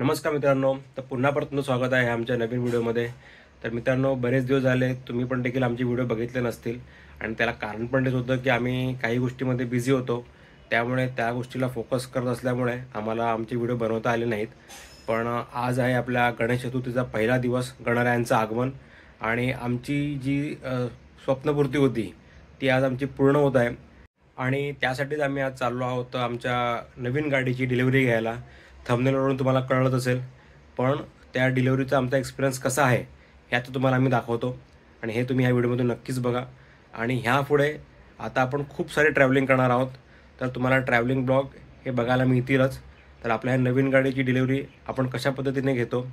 नमस्कार मित्रांनो, तर पुन्हा परत तुमचं स्वागत आहे आमच्या नवीन व्हिडिओमध्ये। तर मित्रांनो, बरेच दिवस झाले तुम्ही पण देखील आमचे व्हिडिओ बघितले नसतील आणि त्याला कारण पण तेच होतं की आम्ही काही गोष्टींमध्ये बिझी होतो, त्यामुळे त्या गोष्टीला फोकस करत असल्यामुळे आम्हाला आमचे व्हिडिओ बनवता आले नाहीत। पण आज आहे आपल्या गणेश चतुर्थीचा पहिला दिवस, गणरायांचं आगमन आणि आमची जी स्वप्नपूर्ती होती ती आज आमची पूर्ण होत आहे आणि त्यासाठीच आम्ही आज चाललो आहोत आमच्या नवीन गाडीची डिलिव्हरी घ्यायला। थंबनेलवरून तुम्हाला कळलंच असेल, पण त्या डिलिव्हरीचा आमचा एक्सपिरियन्स कसा आहे हे आता तुम्हाला आम्ही दाखवतो आणि हे तुम्ही ह्या व्हिडिओमध्ये नक्कीच बघा। आणि ह्यापुढे आता आपण खूप सारे ट्रॅव्हलिंग करणार आहोत, तर तुम्हाला ट्रॅव्हलिंग ब्लॉग हे बघायला मिळतीलच। तर आपल्या ह्या नवीन गाडीची डिलिव्हरी आपण कशा पद्धतीने घेतो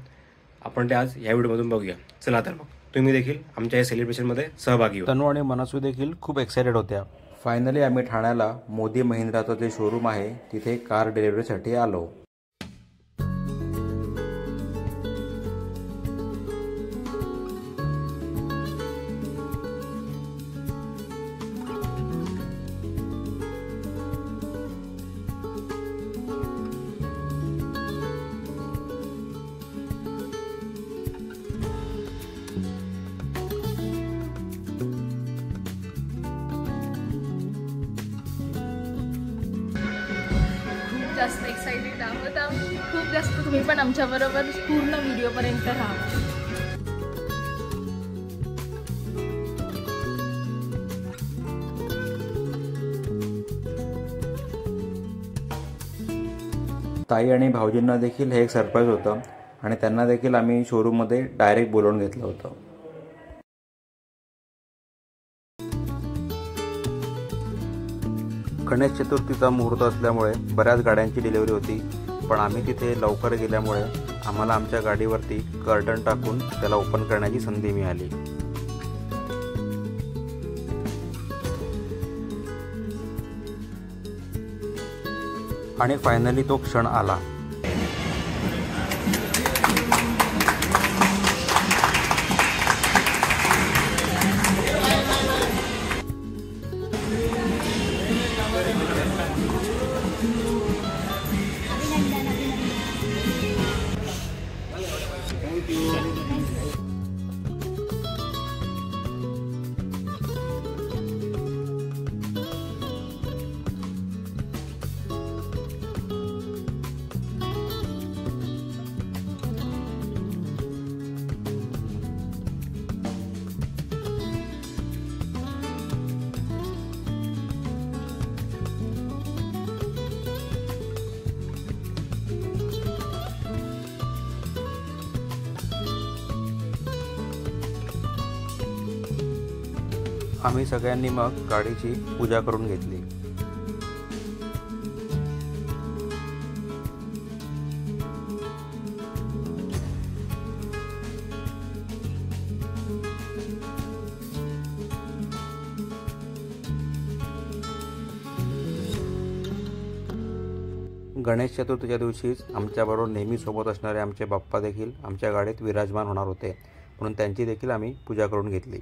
आपण ते आज ह्या व्हिडिओमधून बघूया। चला तर मग तुम्ही देखील आमच्या या सेलिब्रेशनमध्ये सहभागी व्हा। तनू आणि मनसू देखील खूप एक्साइटेड होत्या। फायनली आम्ही ठाण्याला मोदी महिंद्राचं जे शोरूम आहे तिथे कार डिलिव्हरीसाठी आलो। जास्त एक्साइटेड आहोत आम्ही, खूप जास्त। तुम्ही पण आमच्याबरोबर पूर्ण व्हिडिओपर्यंत राहा। ताई आणि भाऊजींना देखील हे एक सरप्राईज होतं आणि त्यांना देखील आम्ही शोरूममध्ये डायरेक्ट बोलवून घेतलं होतं। गणेश चतुर्थीचा मुहूर्त असल्यामुळे बऱ्याच गाड्यांची डिलिव्हरी होती, पण आम्ही तिथे लवकर गेल्यामुळे आम्हाला आमच्या गाडीवरती कर्टन टाकून त्याला ओपन करण्याची संधी मिळाली। आणि फायनली तो क्षण आला। आम्ही सगळ्यांनी मग गाडीची पूजा करून घेतली। गणेश चतुर्थीच्या दिवशीच आमच्याबरोबर नेहमी सोबत असणारे आमचे बाप्पा देखील आमच्या गाडीत विराजमान होणार होते, म्हणून त्यांची देखील आम्ही पूजा करून घेतली।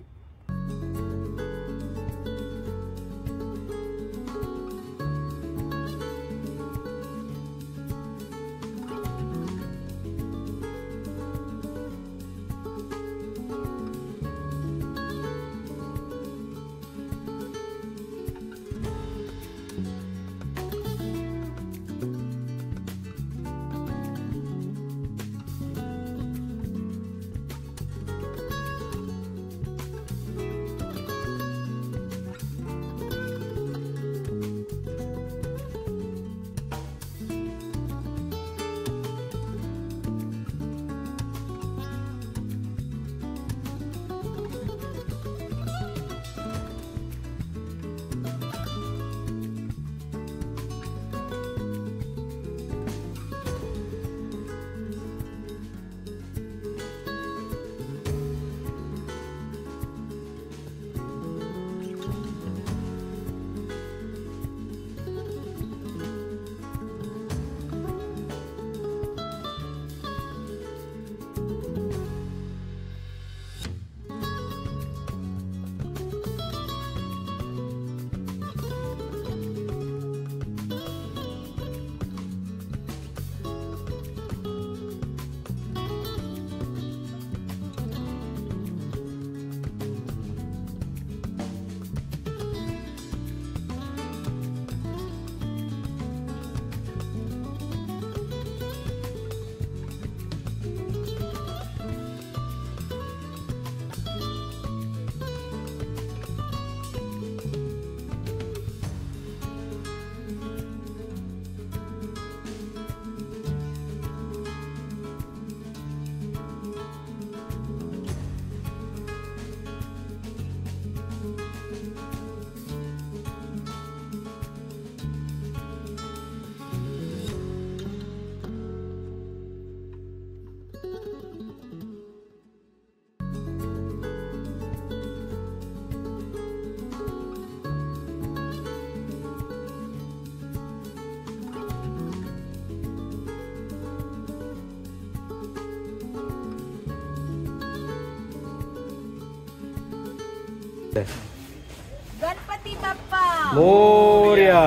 गणपती बाप्पा मोरया.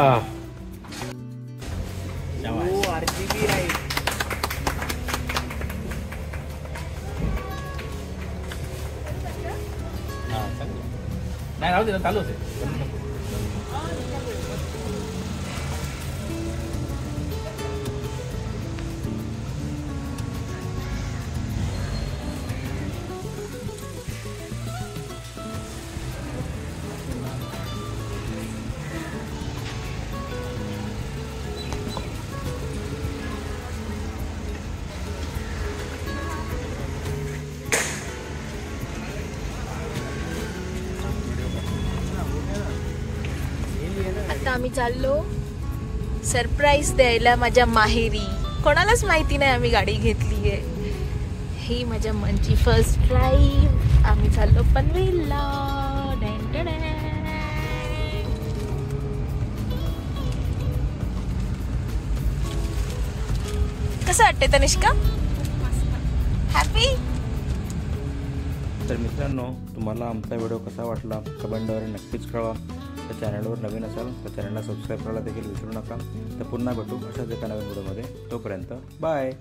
RGB right. नाही राहू दे, चालू होते. आता आम्ही चाललो सरप्राईज द्यायला माझ्या माहेरी. कोणालाच माहिती नाही आम्ही गाडी घेतली आहे. ही माझ्या मनची फर्स्ट ड्राईव्ह. आम्ही चाललो पनवेलला. कसं वाटते तनिष्का? हॅपी? तर मित्रांनो, तुम्हाला आमचा व्हिडिओ कसा वाटला कमेंटद्वारे नक्कीच कळवा. तर चॅनलवर नवीन असाल तर चॅनलला सबस्क्राईब करायला देखील विसरू नका. तर पुन्हा भेटू अशाच एका नवीन व्हिडिओमध्ये. तोपर्यंत बाय.